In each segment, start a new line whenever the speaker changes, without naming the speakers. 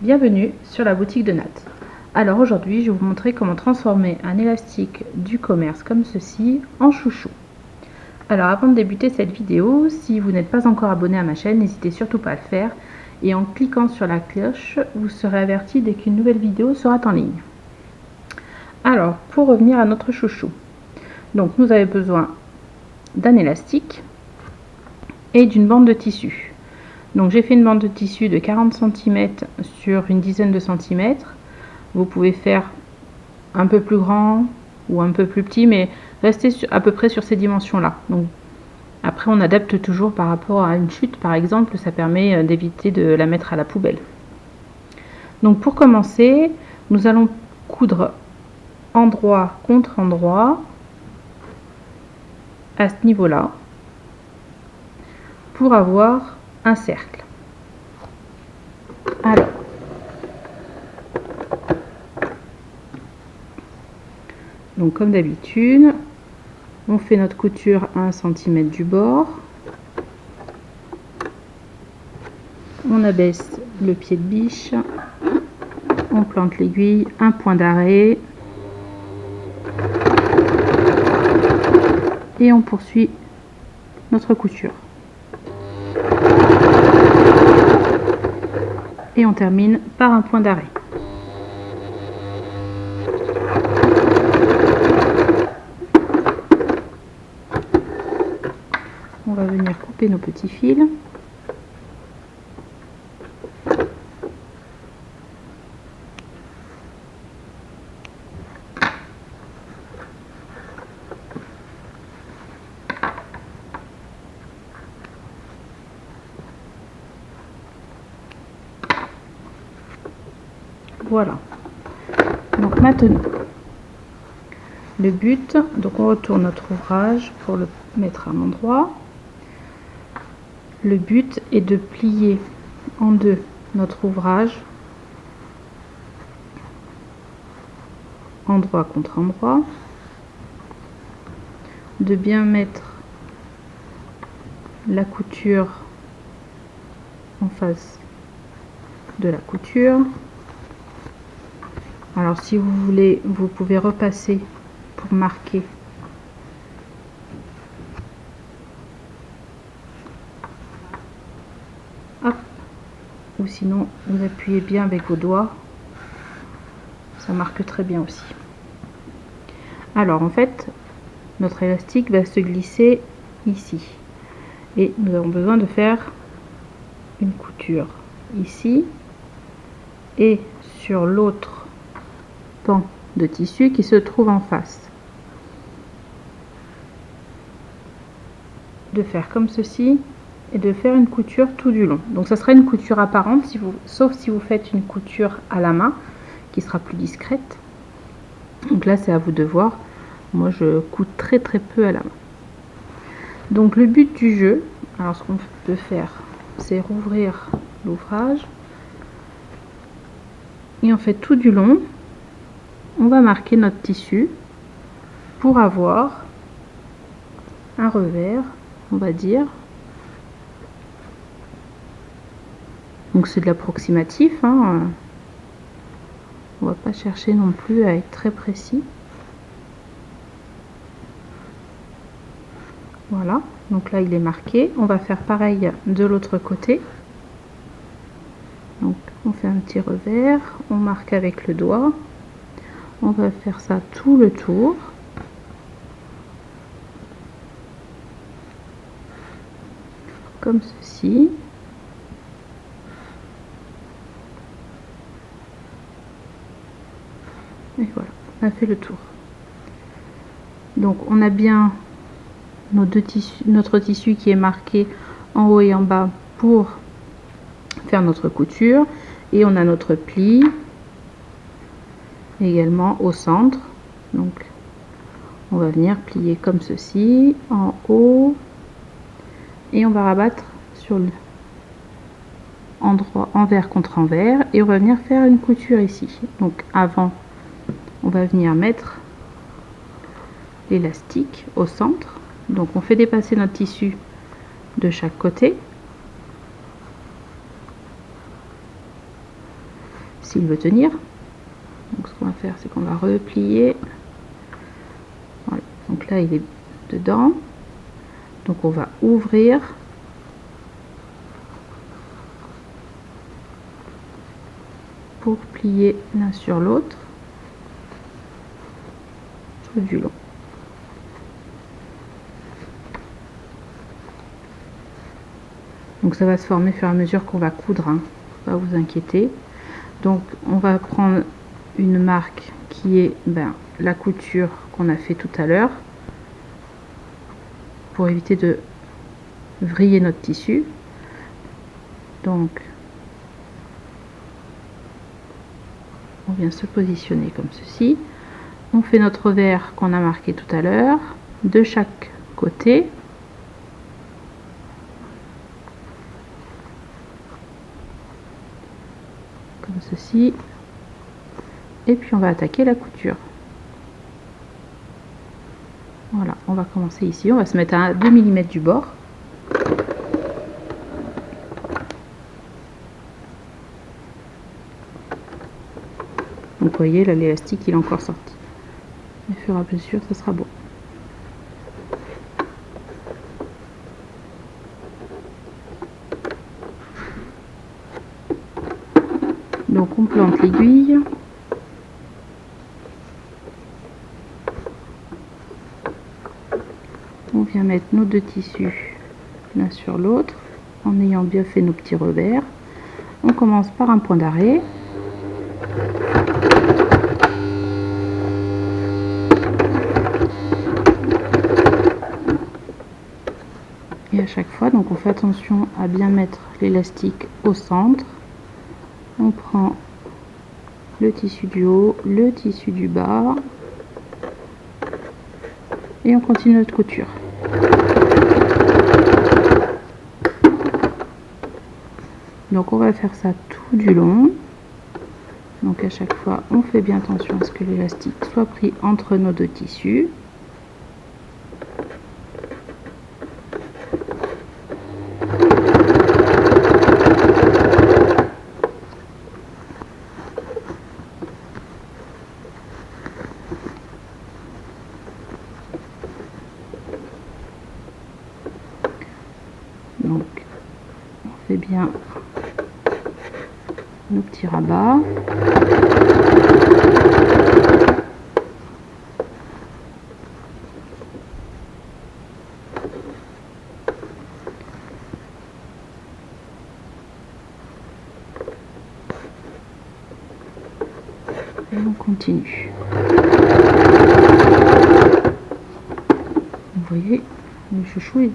Bienvenue sur la boutique de Nat. Alors aujourd'hui je vais vous montrer comment transformer un élastique du commerce comme ceci en chouchou. Alors avant de débuter cette vidéo, si vous n'êtes pas encore abonné à ma chaîne, n'hésitez surtout pas à le faire. Et en cliquant sur la cloche, vous serez averti dès qu'une nouvelle vidéo sera en ligne. Alors pour revenir à notre chouchou, donc nous avons besoin d'un élastique et d'une bande de tissu. Donc j'ai fait une bande de tissu de 40 cm sur une dizaine de centimètres. Vous pouvez faire un peu plus grand ou un peu plus petit, mais restez à peu près sur ces dimensions là. Donc après on adapte toujours par rapport à une chute par exemple, ça permet d'éviter de la mettre à la poubelle. Donc pour commencer, nous allons coudre endroit contre endroit à ce niveau là pour avoir un cercle. Alors, donc comme d'habitude, on fait notre couture à 1 cm du bord, on abaisse le pied de biche, on plante l'aiguille, un point d'arrêt et on poursuit notre couture. Et on termine par un point d'arrêt. On va venir couper nos petits fils. Voilà. Donc maintenant, le but, donc on retourne notre ouvrage pour le mettre à l'endroit. Le but est de plier en deux notre ouvrage, endroit contre endroit, de bien mettre la couture en face de la couture. Alors si vous voulez, vous pouvez repasser pour marquer hop, ou sinon vous appuyez bien avec vos doigts, ça marque très bien aussi. Alors en fait notre élastique va se glisser ici et nous avons besoin de faire une couture ici et sur l'autre pan de tissu qui se trouve en face, de faire comme ceci et de faire une couture tout du long. Donc ça sera une couture apparente sauf si vous faites une couture à la main qui sera plus discrète. Donc là c'est à vous de voir. Moi je couds très peu à la main. Donc le but du jeu, alors ce qu'on peut faire, c'est rouvrir l'ouvrage et on fait tout du long. On va marquer notre tissu pour avoir un revers, on va dire. Donc c'est de l'approximatif, hein. On va pas chercher non plus à être très précis. Voilà, donc là il est marqué. On va faire pareil de l'autre côté. Donc on fait un petit revers, on marque avec le doigt. On va faire ça tout le tour. Comme ceci. Et voilà, on a fait le tour. Donc on a bien notre tissu qui est marqué en haut et en bas pour faire notre couture. Et on a notre pli également au centre. Donc on va venir plier comme ceci en haut et on va rabattre sur le endroit envers contre envers et on va venir faire une couture ici. Donc avant on va venir mettre l'élastique au centre. Donc on fait dépasser notre tissu de chaque côté s'il veut tenir. Donc ce qu'on va faire, c'est qu'on va replier. Voilà. Donc là il est dedans, donc on va ouvrir pour plier l'un sur l'autre tout du long. Donc ça va se former au fur et à mesure qu'on va coudre, hein. Pas vous inquiéter. Donc on va prendre une marque qui est la couture qu'on a fait tout à l'heure pour éviter de vriller notre tissu. Donc on vient se positionner comme ceci. On fait notre revers qu'on a marqué tout à l'heure de chaque côté. Comme ceci. Et puis on va attaquer la couture. Voilà, on va commencer ici. On va se mettre à 2 mm du bord. Donc vous voyez, là l'élastique il est encore sorti. Au fur et à mesure, ça sera bon. Donc on plante l'aiguille. On vient mettre nos deux tissus l'un sur l'autre en ayant bien fait nos petits revers. On commence par un point d'arrêt. Et à chaque fois, donc on fait attention à bien mettre l'élastique au centre. On prend le tissu du haut, le tissu du bas et on continue notre couture. Donc on va faire ça tout du long. Donc à chaque fois, on fait bien attention à ce que l'élastique soit pris entre nos deux tissus. Donc on fait bien nos petits rabats. Et on continue. Vous voyez, le chouchou est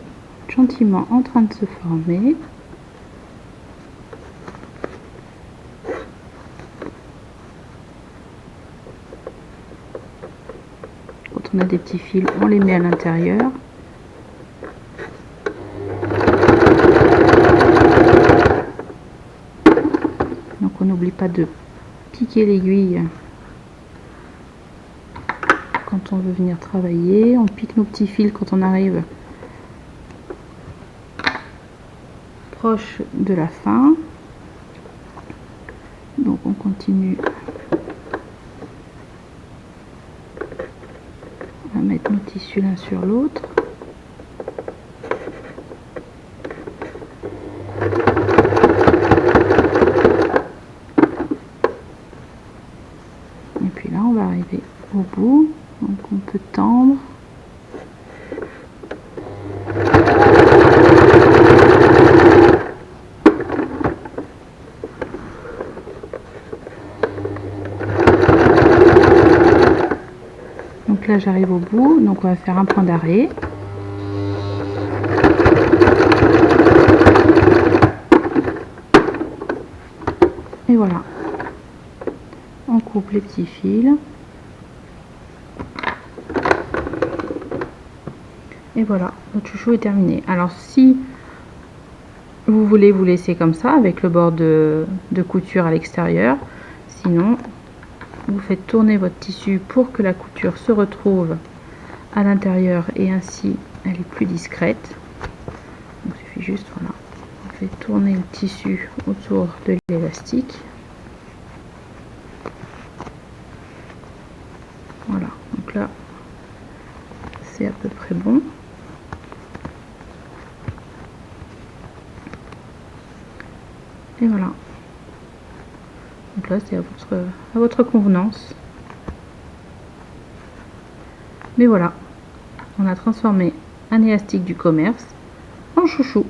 gentiment en train de se former. Quand on a des petits fils, on les met à l'intérieur. Donc on n'oublie pas de piquer l'aiguille quand on veut venir travailler. On pique nos petits fils quand on arrive proche de la fin. Donc on continue à mettre nos tissus l'un sur l'autre. Et puis là on va arriver au bout, donc on peut tendre. Donc là j'arrive au bout, donc on va faire un point d'arrêt. Et voilà, on coupe les petits fils. Et voilà, notre chouchou est terminé. Alors si vous voulez vous laisser comme ça avec le bord de couture à l'extérieur, sinon vous faites tourner votre tissu pour que la couture se retrouve à l'intérieur et ainsi elle est plus discrète. Donc, il suffit juste, voilà, on fait tourner le tissu autour de l'élastique. Et voilà. Donc là, c'est à votre convenance. Mais voilà, on a transformé un élastique du commerce en chouchou.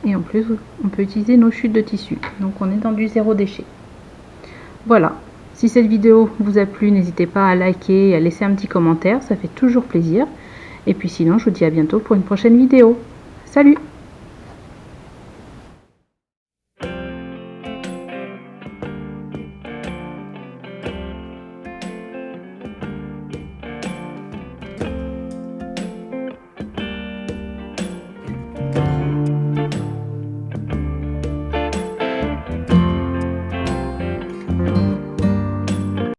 Et en plus, on peut utiliser nos chutes de tissu. Donc on est dans du zéro déchet. Voilà. Si cette vidéo vous a plu, n'hésitez pas à liker et à laisser un petit commentaire. Ça fait toujours plaisir. Et puis sinon, je vous dis à bientôt pour une prochaine vidéo. Salut!